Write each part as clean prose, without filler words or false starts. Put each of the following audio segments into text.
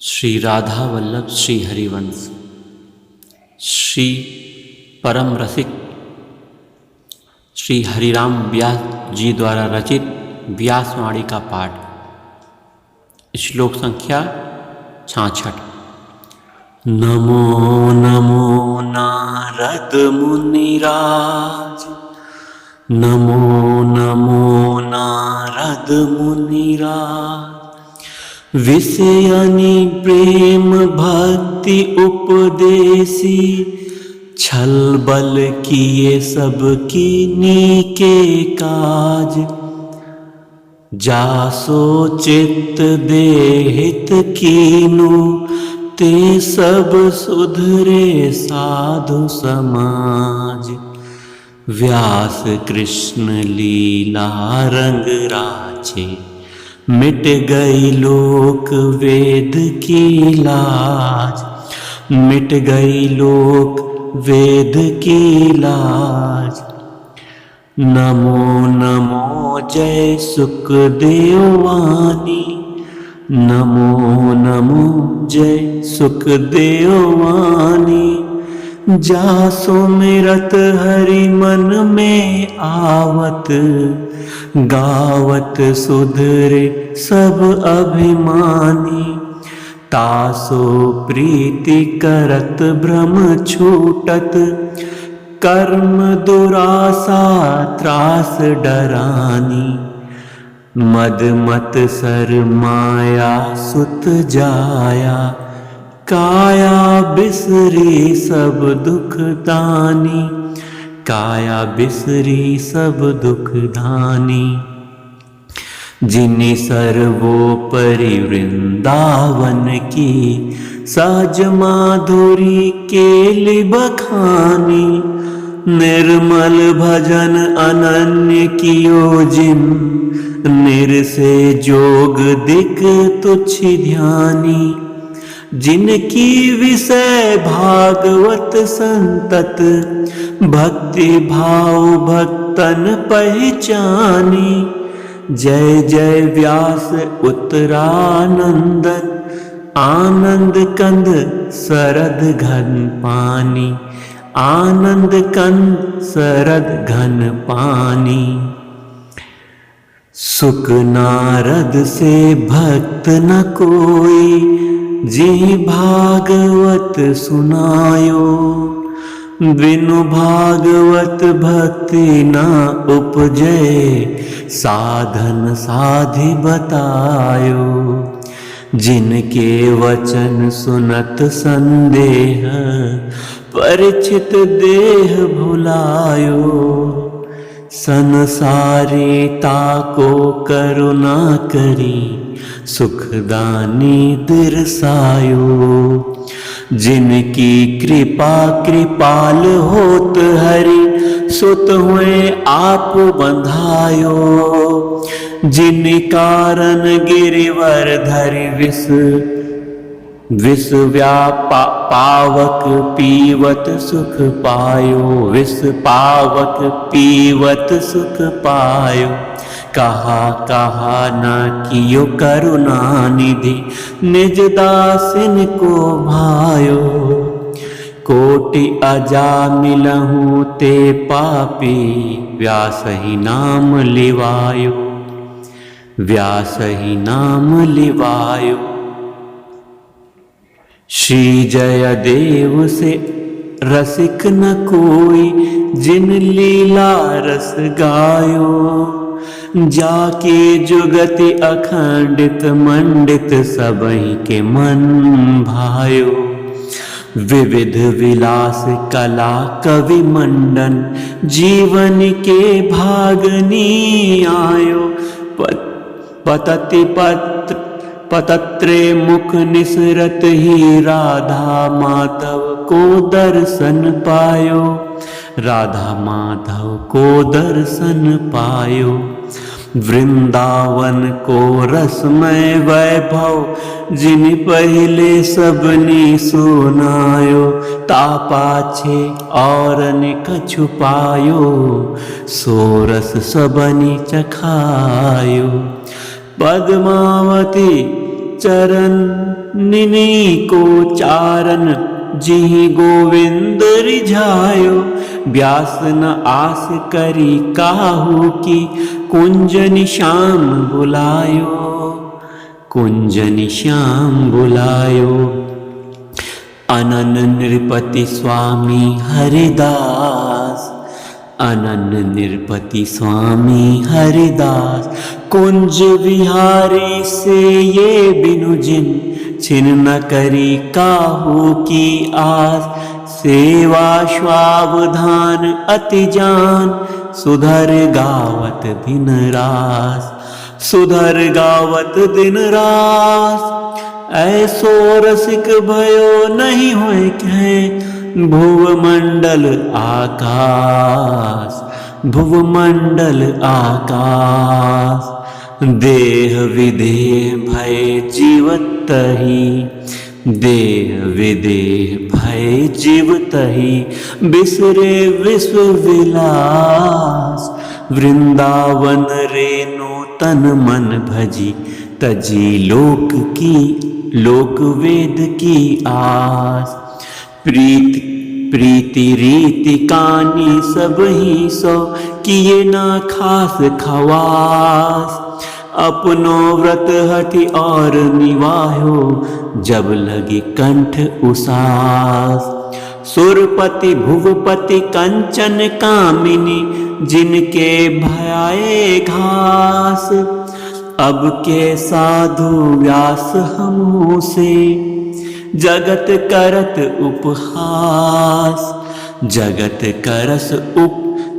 श्री राधा वल्लभ श्री हरिवंश श्री परम रसिक श्री हरिराम व्यास जी द्वारा रचित व्यासवाणी का पाठ। श्लोक संख्या 66। नमो नमो नारद मुनिराज, नमो नमो नारद मुनिराज। विषयनि प्रेम भक्ति उपदेसी, छल बल किए सब कीनी के काज। जासो चित्त देहित कीनु, ते सब सुधरे साधु समाज। व्यास कृष्ण लीला रंग राचे, मिट गई लोक वेद की लाज। मिट गई लोक वेद की लाज। नमो नमो जय सुखदेव वाणी, नमो नमो जय सुखदेव वाणी। जासो मेरत हरि मन में आवत, गावत सुधरे सब अभिमानी। तासो प्रीति करत भ्रम छूटत, कर्म दुरासा त्रास डरानी। मद मत सर माया सुत जाया, काया बिसरी सब दुख दानी। काया बिसरी सब दुख दानी। जिनि सर्वोपरि वृंदावन की, सहज माधुरी केलि बखानी। निर्मल भजन अनन्य कियो जिन, निरसे जोग दिक तुच्छ ध्यानी। जिनकी विषय भागवत संतत, भक्ति भाव भक्तन पहचानी। जय जय व्यास उत्तरानंदन, आनंद कंद सरद घन पानी। आनंद कंद सरद घन पानी। सुख नारद से भक्त न कोई, जी भागवत सुनायो। बिनु भागवत भक्ति न उपजे, साधन साधि बतायो। जिनके वचन सुनत संदेह, परिचित देह भुलायो। संसारी ताको करुणा करी, सुखदानी दिरसायो। जिनकी कृपा कृपाल होत हरि, सुत हुए आप बंधायो। जिन कारण गिरिवर धरि विष पावक पीवत सुख पायो। विष पावक पीवत सुख पायो। कहा कहा न कियो करुणा निधि, निज दासिन को भायो। कोटि अजा मिलहु ते पापी, व्यास ही नाम लिवायो। व्यास ही नाम लिवायो। श्री जय देव से रसिक न कोई, जिन लीला रस गायो। जाके जुगति अखंडित मंडित, सबहि के मन भायो। विविध विलास कला कवि मंडन, जीवन के भागनी आयो। पतति पतत्रे मुख निसरत ही, राधा माधव को दर्शन पायो। राधा माधव को दर्शन पायो। वृंदावन को रसमय वैभव, जिन पहले सबनी सुनायो। तापाछे और कछु पायो, सोरस सबनी चखायो। पद्मावती चरण निनी को चारण, जिहि गोविंद रिझायो। व्यास न आस करी काहू की, कुंजन श्याम बुलायो, कुंजन श्याम बुलायो। अनन नृपति स्वामी हरिदास, अनन नृपति स्वामी हरिदास। कुंज विहारी से ये बिनु जिन, छिन न करी काहू की आस। सेवा स्वावधान अति जान, सुधर गावत दिन रास, सुधर गावत दिन रास। ऐसो रसिक भयो नहीं होय कहीं, भुवमंडल आकाश, भुवमंडल आकाश। देह विदेह भय जीवतहि, देह विदेह भय जीवतहि। बिसरे विश्व विलास, वृंदावन रेणु तन मन भजी। तजी लोक की, लोक वेद की आस। प्रीति रीति कानी सब ही सो, किए ना खास खवास। अपनो व्रत हठि और निवाहो, जब लगी कंठ उसास। सुरपति भुवपति कंचन कामिनी, जिनके भयाए घास। अब के साधु व्यास हमों से, जगत करत उपहास, जगत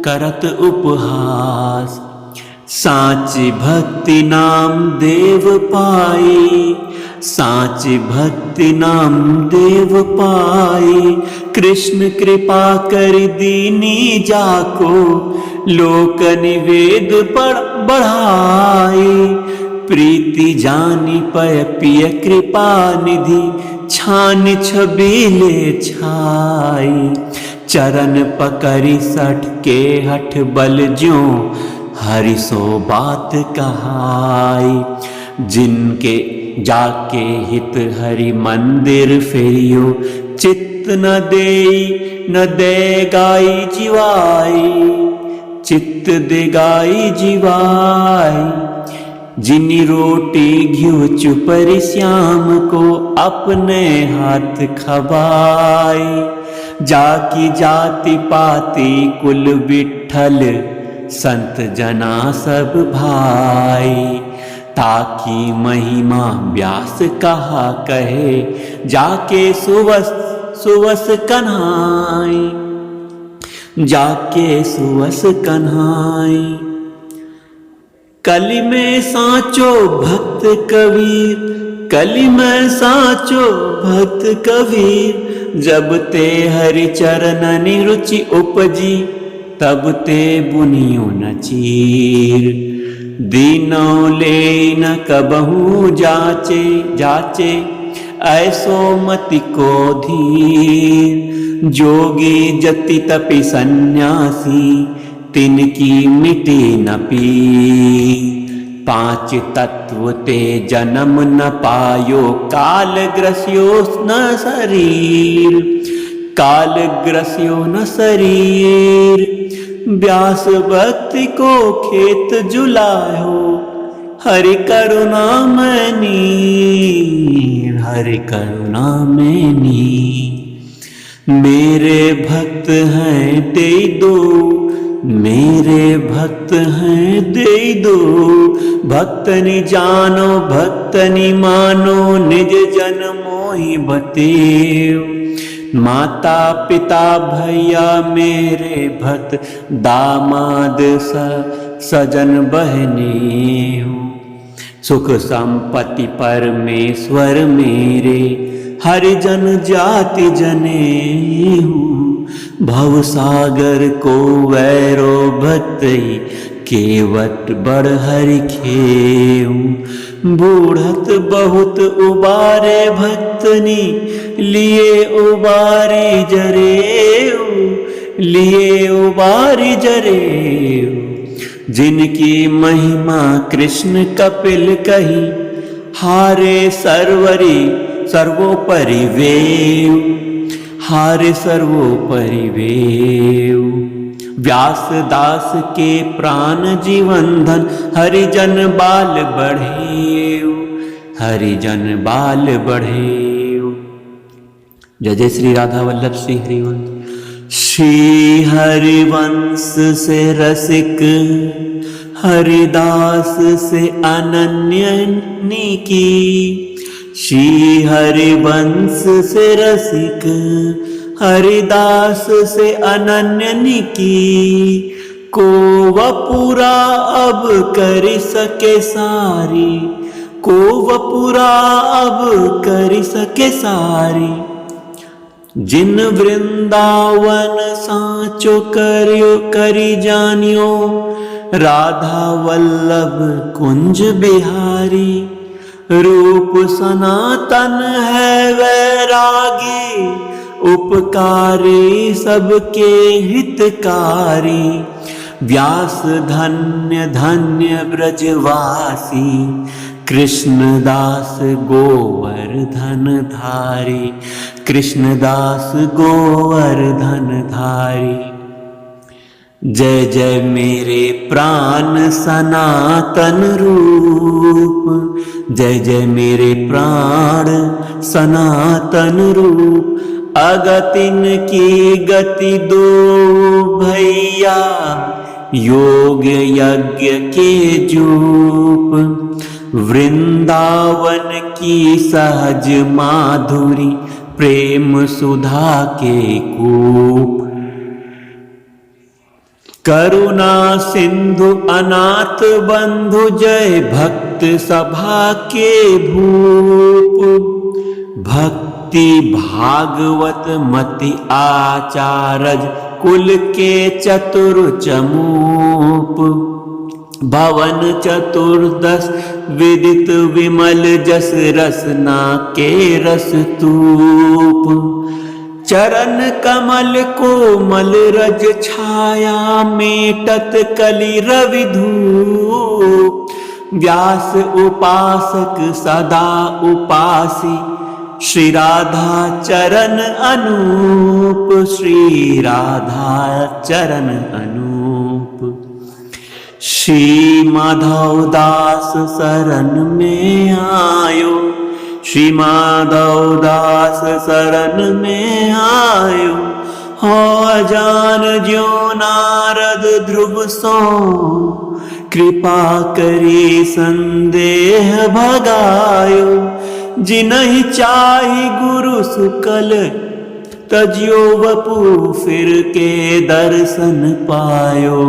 करत उपहास। साची भक्ति नाम देव पाई, साची भक्ति नाम देव पाई। कृष्ण कृपा कर दीनी जाको, लोक निवेद बढ़ाई। प्रीति जानी पय पिय कृपा निधि, छान छबीले छाई। चरण पकड़ी सठ के हठ बल ज्यों, हरि सो बात कहाई। जिनके जाके हित हरि मंदिर फेरियो, चित्त न दे गाई जीवाई, चित्त दे गाई जीवाई। जिनी रोटी घिउ चुपरी श्याम को, अपने हाथ खबाई। जाकी जाति पाति कुल विठल, संत जना सब भाई। ताकी महिमा व्यास कहा कहे, जाके सुवस कन्हाई, जाके सुवस कन्हाई। कलि में साचो भक्त कबीर, कलि में साचो भक्त कबीर। जब ते हरि चरणनि रुचि उपजी, तब ते बुनियो न चीर। दीनौ ले न कबहू जाचे, जाचे ऐसो मति को धीर। जोगी जति तपि सन्यासी, तिनकी मिटे न पीर। पांच तत्व ते जन्म न पायो, काल ग्रस्यो न शरीर, काल ग्रस्यो न शरीर। व्यास भक्ति को खेत जुलायो, हरि करुणा में नीर, हरि करुणा में नीर। मेरे भक्त हैं दे दो, मेरे भक्त हैं दे दो। भक्तनि जानो भक्तनि मानो, निज जन मोहि बतेओ। माता पिता भैया मेरे भक्त, दामाद सजन बहने हो। सुख संपत्ति परमेश्वर मेरे, हरिजन जाति जने हूँ। भव सागर को वैरो भक्ति, केवट बड़ हरि खेऊ। बूढ़त बहुत उबारे भक्तनी, लिए उबारी जरेऊ, लिए उबारी जरेऊ। जिनकी महिमा कृष्ण कपिल कही, हारे सर्वोपरि वेव, हारे सर्वोपरि वेव। व्यास दास के प्राण जीवन धन, हरिजन बाल बढ़ेव, हरिजन बाल बढ़ेव। जय जय श्री राधा वल्लभ श्री हरिवंश। श्री हरिवंश से रसिक, हरिदास से अनन्य की। श्री हरिवंश से रसिक, हरिदास से अनन्य की। को वह पूरा अब कर सके सारी, को वह पूरा अब कर सके सारी। जिन वृंदावन साचो करियो करी जानियो, राधा वल्लभ कुंज बिहारी। रूप सनातन है वैरागी, उपकारी सबके हितकारी। व्यास धन्य धन्य ब्रजवासी, कृष्णदास गोवर्धन धारी, कृष्णदास गोवर्धन धारी। जय जय मेरे प्राण सनातन रूप, जय जय मेरे प्राण सनातन रूप। अगतिन की गति दो भैया, योग यज्ञ के जूप। वृंदावन की सहज माधुरी, प्रेम सुधा के कूप। करुणा सिंधु अनाथ बंधु, जय भक्त सभा के भूप। भक्ति भागवत मति आचारज, कुल के चतुर चमूप। भवन चतुर्दश विदित, विमल जस रसना के रस तूप। चरण कमल कोमल रज छाया, मेटत कलि रवि धूप। व्यास उपासक सदा उपासी, श्री राधा चरण अनूप, श्री राधा चरण अनूप। श्री माधव दास शरण में आयो, श्री माधव दास शरण में आयो। हो अजान ज्यो नारद ध्रुव सो, कृपा करी संदेह भगायो। जिनहि चाहि गुरु सुकल, तजियो वपु फिर के दर्शन पायो।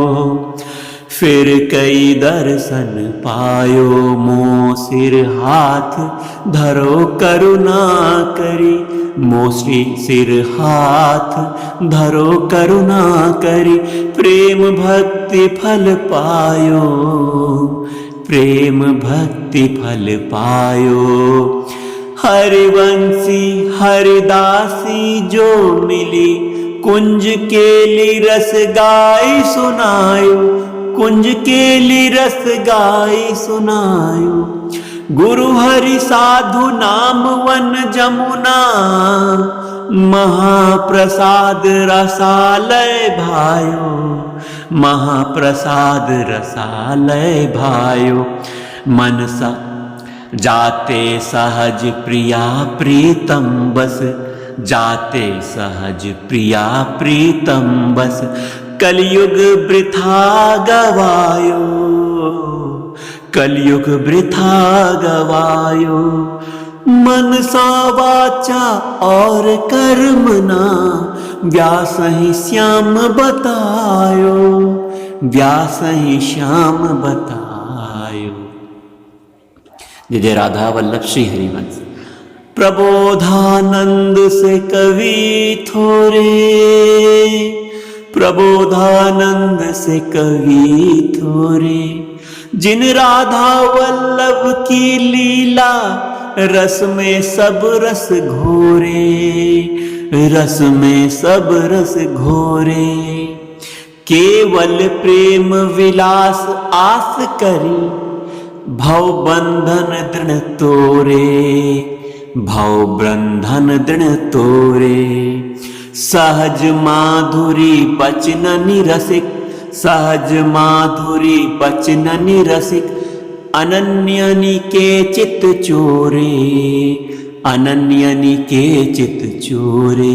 फिर कई दर्शन पायो, मोह सिर हाथ धरो करुणा करी। मोश्री सिर हाथ धरो करुणा करी। प्रेम भक्ति फल पायो, प्रेम भक्ति फल पायो। हरिवंशी हरिदासी जो मिली, कुंज केली रस गाई सुनायो। कुंज केली रस गाई सुनायो। गुरु हरि साधु नाम वन जमुना, महाप्रसाद रसालय भायो। महाप्रसाद रसालय भायो। मनसा जाते सहज प्रिया प्रीतम बस, जाते सहज प्रिया प्रीतम बस। कलयुग वृथा गवायो, कलयुग वृथा गवायो। मनसा वाचा और कर्मना, व्यास ही श्याम बतायो। व्यास ही श्याम बतायो। जय जय राधा वल्लभ श्री हरिवंश। प्रबोधानंद से कवि थोरे, प्रबोधानंद से कवि थोरे। जिन राधा वल्लभ की लीला, रस में सब रस घोरे। रस में सब रस घोरे। केवल प्रेम विलास आस करी, भव बंधन दृढ़ तोरे, भव बंधन दृढ़ तोरे। सहज माधुरी बचननि रसिक, सहज माधुरी बचननि रसिक। अनन्यनि के चित चोरे, अनन्यनि के चित चोरे।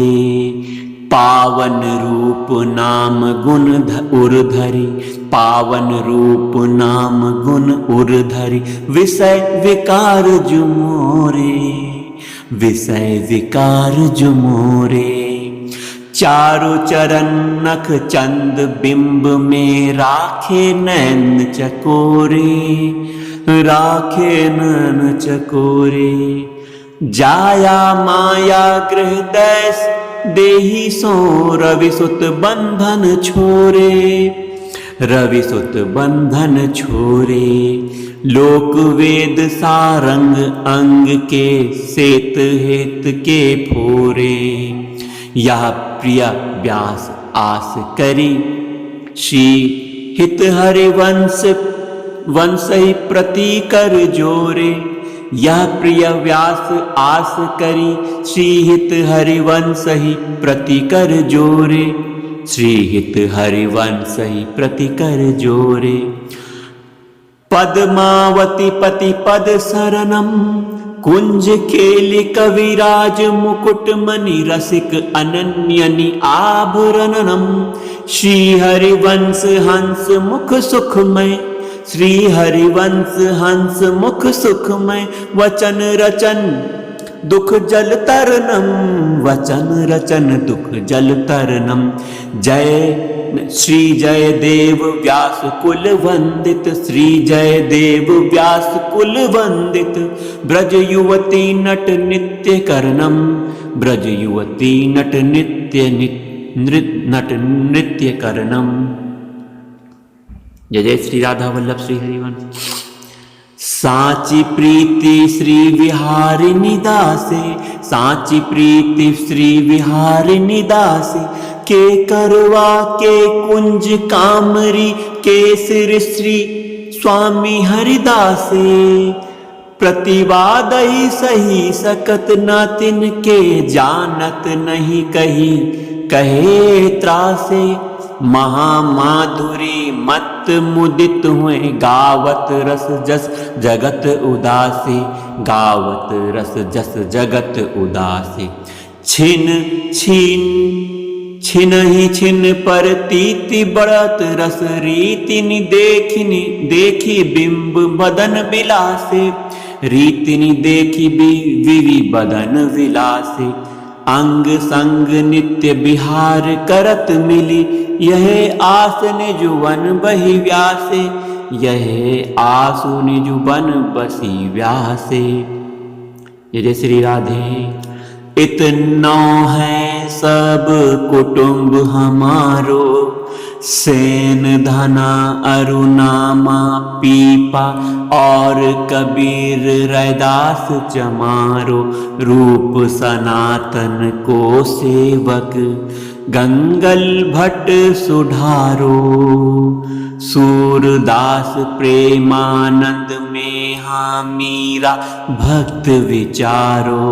पावन रूप नाम गुण उर्धरि, पावन रूप नाम गुण उर्धरि। विषय विकार जुमोरे, विषय विकार जुमोरे। चारु चरण नख चंद बिंब में राखे नैन चकोरे, राखे नैन चकोरे। जाया माया गृह दैस देहि सो रविसुत बंधन छोरे, रविसुत बंधन छोरे। लोक वेद सारंग अंग के सेत हेत के फोरे। यह प्रिय व्यास आस करी श्री हित हरिवंश वंश ही प्रति कर जोरे। यह प्रिय व्यास आस करी श्री हित हरिवंश ही प्रति कर जोरे, श्री हित हरिवंश ही प्रति कर जोरे। पद्मावती पति पद शरणम, कुंज केलि कविराज मुकुट मणि रसिक। अनन्यनि आभरणम, श्री हरिवंश हंस मुख सुखमय, श्री हरिवंश हंस मुख सुखमय। वचन रचन दुख जल तरनम, वचन रचन दुख जल तरनम। जय श्री जय देव व्यास कुल वंदित, श्री जय देव व्यास कुल वंदित। ब्रज युवती नट नित्य करनम, ब्रज युवती नट नित्य नट नृत्य करनम। जय जय श्री राधा वल्लभ श्री हरिवंश। साची प्रीति श्री विहारिणी दासे, साची प्रीति श्री विहारिणी दासे। के करवा के कुंज कामरी, के सिर श्री स्वामी हरिदासे। प्रतिवादई सही सकत न तिनके, जानत नहीं कही कहे त्रासे। महामाधुरी मत मुदित हुए, गावत रस जस जगत उदासे, गावत रस जस जगत उदासे। छिन छीन छिन ही छिन पर तीति बढ़त रस, रीतिनि देखिनि देखी बिंब बदन विलासे, रीतिनि देखी विवि बदन विलासे। अंग संग नित्य विहार करत मिली, यह आस निजुवन बही व्यासे, यह आसु निजुवन बसी व्यासे। जय श्री राधे। इतनो है सब कुटुंब हमारो, सेन धना अरुणामा पीपा और कबीर रैदास चमारो। रूप सनातन को सेवक गंगल भट्ट सुधारो, सूरदास प्रेमानंद में मीरा भक्त विचारो।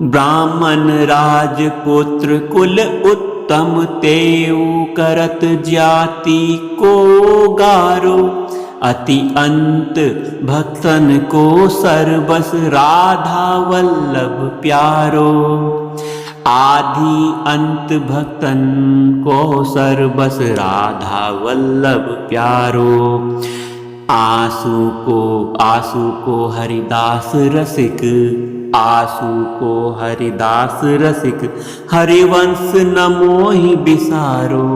ब्राह्मण राजपुत्र कुल उत्तम तेऊ करत जाति को गारो। अति अंत भक्तन को सर्वस राधा वल्लभ प्यारो। आदि अंत भक्तन को सर्वस राधा वल्लभ प्यारो। आंसू को हरिदास रसिक, आंसू को हरिदास रसिक। हरिवंश न मोहि बिसारो,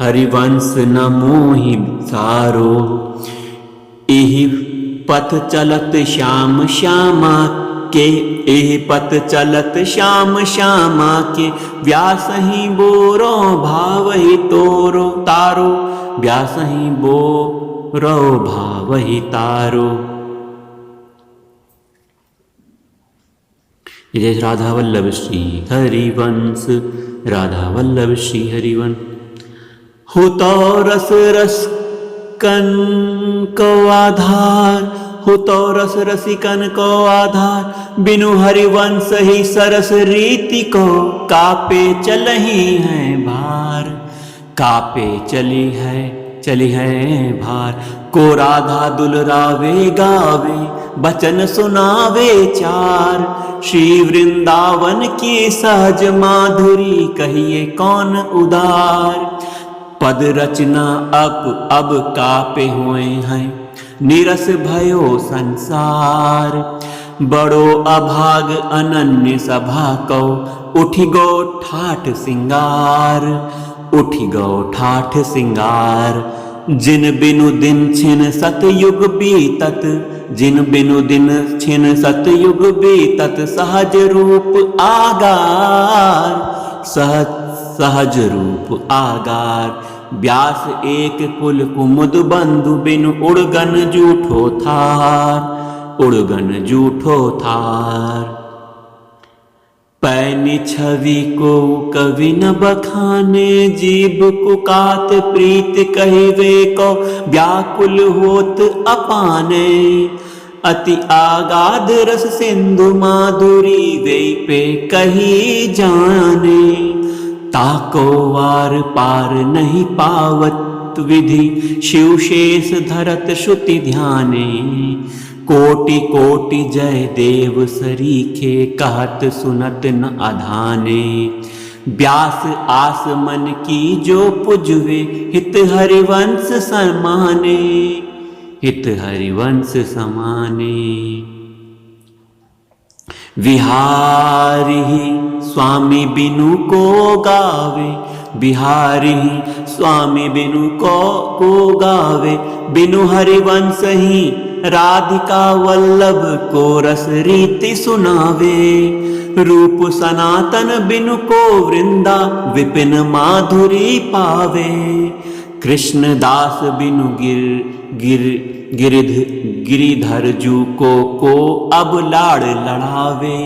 हरिवंश न मोहि बिसारो। एहि पथ चलत श्याम श्यामा के, एहि पथ चलत श्याम श्यामा के। व्यास ही बोरो भाव ही तोरो तारो, व्यास ही बोरो भाव ही तारो। जय राधा वल्लभ श्री हरिवंश, राधा वल्लभ श्री हरिवंश। हो तो रस रस को आधार हो तो रस रसिकन को आधार, बिनु हरिवंश ही सरस रीति को कापे चलही है भार, कापे चली है भार। को राधा दुलरावे गावे, बचन सुनावे चार, श्री वृंदावन की सहज माधुरी कहिए कौन उदार। पद रचना अब कापे हुए हैं, निरस भयो संसार। बड़ो अभाग अनन्य सभा को, उठी गो ठाठ सिंगार, उठी गो ठाठ सिंगार। जिन बिनु दिन छिन सतयुग बीतत, जिन बिनु दिन छिन सतयुग बीतत, सहज रूप आगार, सहज रूप आगार। व्यास एक कुल कुमुद बंधु, बिनु उड़गन जूठो थार, उड़गन जूठो थार। पैनी छवि को कवि न बखाने, जीव कुकात प्रीत कहिवे को, व्याकुल होत अपाने। अति आगाध रस सिंधु माधुरी, वे पे कही जाने। ताको वार पार नहीं पावत विधि, शिवशेष धरत श्रुति ध्याने। कोटि कोटि जय देव सरीखे, कहत सुनत न अधाने। व्यास आस मन की जो पुजवे, हित हरिवंश समाने, हित हरिवंश समाने। विहारी स्वामी बिनु को गावे, बिहारी स्वामी बिनु को गावे। बिनु हरिवंश ही राधिका वल्लभ को रस रीति सुनावे। रूप सनातन बिनु को वृंदा, विपिन माधुरी पावे। कृष्ण दास बिनु गिरिधर जू को अब लाड़ लड़ावे।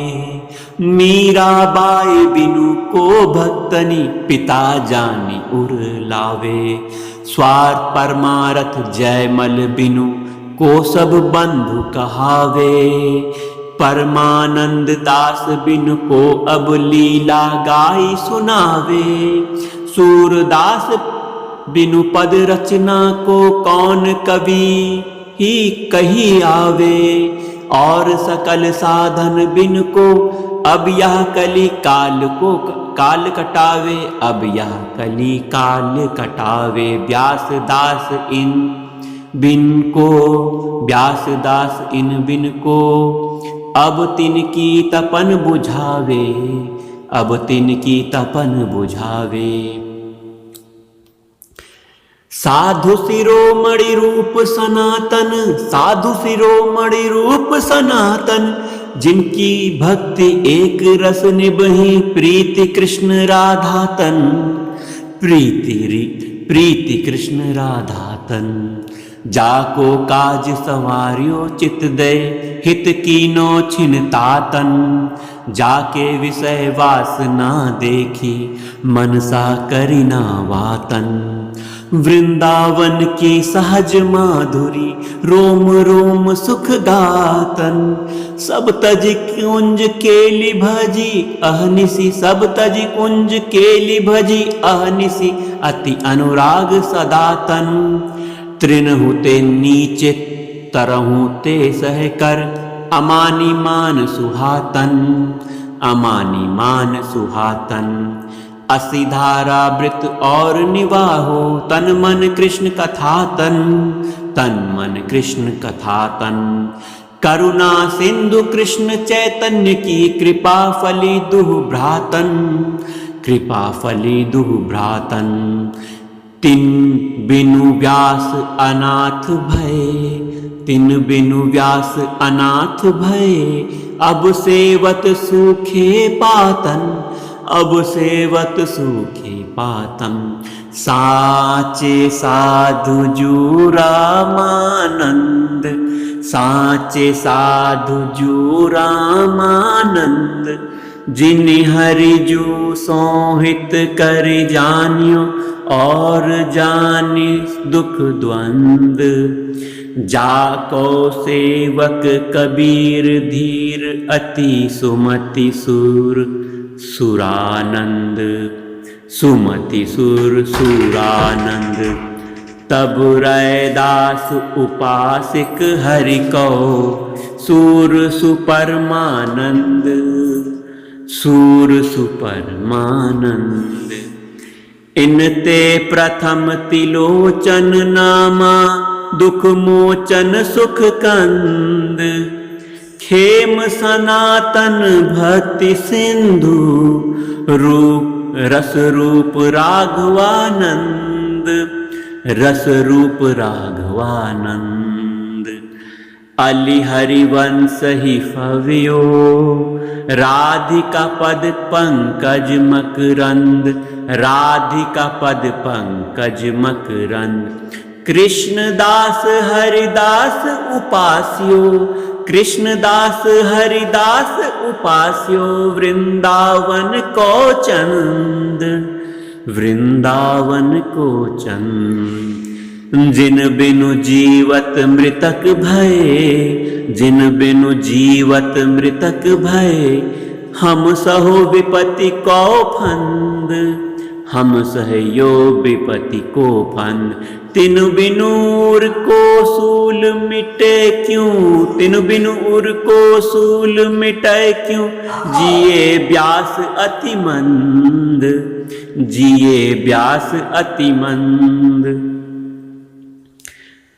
मीराबाई बिनु को भक्तनी, पिता जानी उर लावे। स्वार परमारथ जयमल बिनु को सब बंधु कहावे। परमानंद दास बिनु को अब लीला गाई सुनावे। सूरदास बिनु पद रचना को, कौन कवि ही कही आवे। और सकल साधन बिन को, अब यह कली काल को काल कटावे, अब यह कली काल कटावे। व्यास दास इन बिन को, व्यास दास इन बिन को, अब तिनकी तपन बुझावे, अब तिनकी तपन बुझावे। साधु शिरोमणि रूप सनातन, साधु शिरोमणि रूप सनातन। जिनकी भक्ति एक रस निबही, प्रीति कृष्ण राधा तन, प्रीति कृष्ण राधा तन। जाको काज सवार्यो चित दे, हित कीनो छिनतातन। जाके विषय वासना देखी, मनसा करिना वातन। वृंदावन की सहज माधुरी, रोम रोम सुख गातन। सब तज कुंज केली भजी अहनिसी, सब तज कुंज केली भजी अहनिसी। अति अनुराग सदातन। तृणहु ते नीचे, तरहु ते सहकर। अमानी मान सुहातन, अमानी मान सुहातन। असिधारा वृत और निवाहो, तन मन कृष्ण कथातन, तन मन कृष्ण कथातन। करुणा सिंधु कृष्ण चैतन्य की, कृपा फली दुह भ्रातन, कृपा फली दुह भ्रातन। तिन बिनु व्यास अनाथ भय, तिन बिनु व्यास अनाथ भय। अब सेवत सूखे पातन, अब सेवत सूखे पातम। साचे साधु जू रामानंद, साचे साधु जू रामानंद। जिन हरि जू सोहित कर जानियो, और जानि दुख द्वंद। जाको सेवक कबीर धीर, अति सुमति सुर सुरानंद। सुमति सुर सुरानंद। तब रैदास उपासिक हरि को, सूर सुपरमानंद। सूर सुपरमानंद। इनते प्रथम तिलोचन नामा, दुख मोचन सुख कंद। खेम सनातन भक्ति सिंधु, रूप रस रूप राघवानंद। रस रूप राघवानंद। अली हरिवंश ही फव्यो, राधिका पद पंकज मकरंद। राधिका पद पंकज मकरंद। कृष्णदास हरिदास उपास्यो, कृष्णदास हरिदास उपास्यो। वृंदावन को चंद, वृंदावन को चंद। जिन बिनु जीवत मृतक भय, जिन बिनु जीवत मृतक भय। हम सहो विपत्ति को फंद, हम सहयो विपत्ति को फंद। तिन बिनु उर को सूल मिटे क्यों, तिन बिनु उर को सूल मिटे क्यों। जिए व्यास अति मंद, जिए व्यास अति मंद।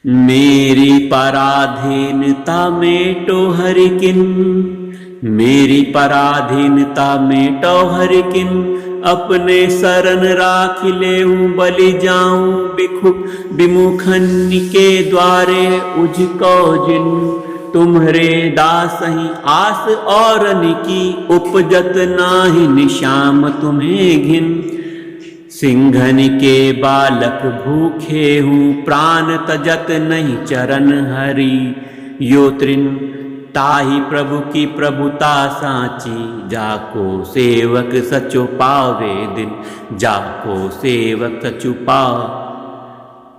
मेरी पराधीनता मेटो हरि किन, मेरी पराधीनता मेटो हरि किन। अपने शरण राख लेऊं बलि जाऊं, बिखु विमुखन के द्वारे उझको जिन। तुम्हारे दासहि आस और निकी, उपजत नाहि निशाम तुम्हें घिन। सिंघन के बालक भूखे हूँ, प्राण तजत नहीं चरण हरि। यो तृण ताहि प्रभु की प्रभुता साची, जाको सेवक सचो पावे दिन। जाको सेवक सचो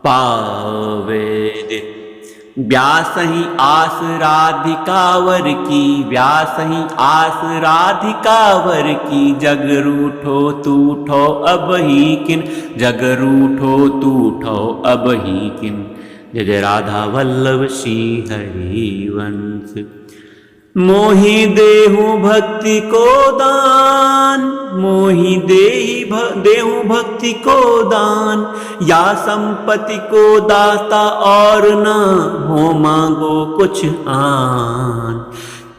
पावे दिन। व्यासहि आस राधिकावर की, व्यासहि आस राधिकावर की। जग रूठो तूठो अब ही किन, जग रूठो तूठो अब ही किन। जय जय राधा वल्लभ श्री हरिवंश। मोहि देहु भक्ति को दान, मोहि देहु भक्ति को दान। या संपत्ति को दाता और न हो मांगो कुछ आन।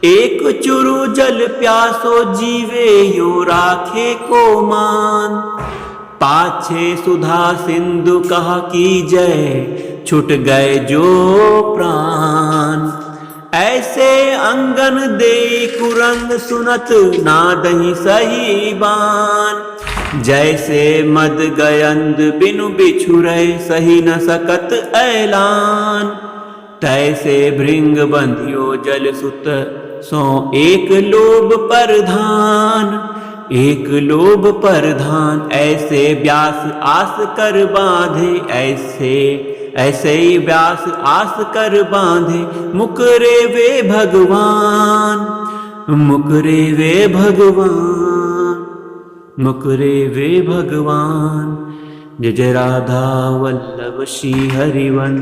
एक चुरु जल प्यासो जीवे यो राखे को मान। पाछे सुधा सिंधु कहा की जय, छुट गए जो प्राण। ऐसे अंगन दे कुरंग सुनत, नादहि सही बान। जैसे मद गयंद बिनु बिछुरै, सही न सकत ऐलान। तैसे भृंग बंधियो जल सुत, सो एक लोभ परधान। एक लोभ परधान। ऐसे व्यास आस कर बांधे, ऐसे ही व्यास आस कर बांधे। मुकरे वे भगवान, मुकरे वे भगवान, मुकरे वे भगवान। जय जय राधा वल्लभ श्री हरिवंश।